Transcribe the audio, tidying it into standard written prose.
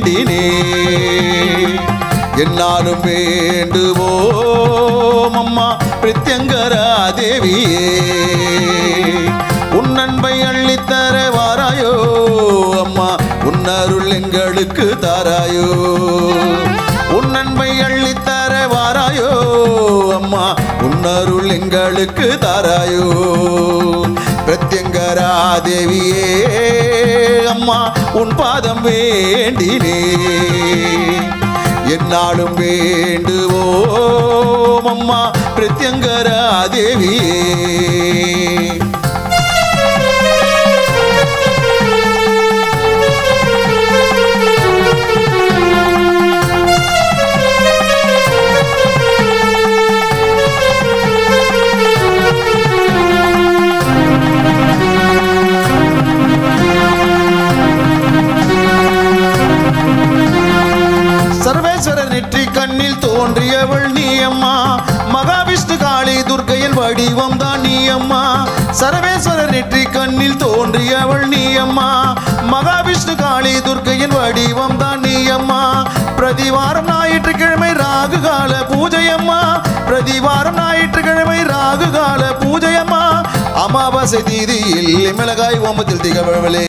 வேண்டினே என்னாலும் வேண்டுவோம் அம்மா பிரத்யங்கரா தேவியே உன் அன்பை அள்ளித்தர வாராயோ அம்மா உன் அருள் எங்களுக்கு தாராயோ உன் அன்பை அள்ளித்தர வாராயோ அம்மா உன் அருள் எங்களுக்கு தாராயோ பிரத்யங்கரா தேவியே அம்மா உன் பாதம் வேண்டினே என்னாலும் வேண்டுவோம் அம்மா பிரத்யங்கரா தேவியே சர்வேஸ்வரர் நெற்றி கண்ணில் தோன்றியவள் நீ அம்மா மகாவிஷ்ணு காளி துர்க்கையின் வடிவம் தான் நீ அம்மா சர்வேஸ்வரர் நெற்றி கண்ணில் தோன்றியவள் நீ அம்மா மகாவிஷ்ணு காளி துர்க்கையின் வடிவம் தான் நீ அம்மா பிரதிவாரம் ஞாயிற்றுக்கிழமை ராகு கால பூஜையம்மா பிரதிவாரம் ஞாயிற்றுக்கிழமை ராகு கால பூஜையம்மா அமாவாசை தீதியில் மிளகாய் ஓமத்தில் திகழ்வளே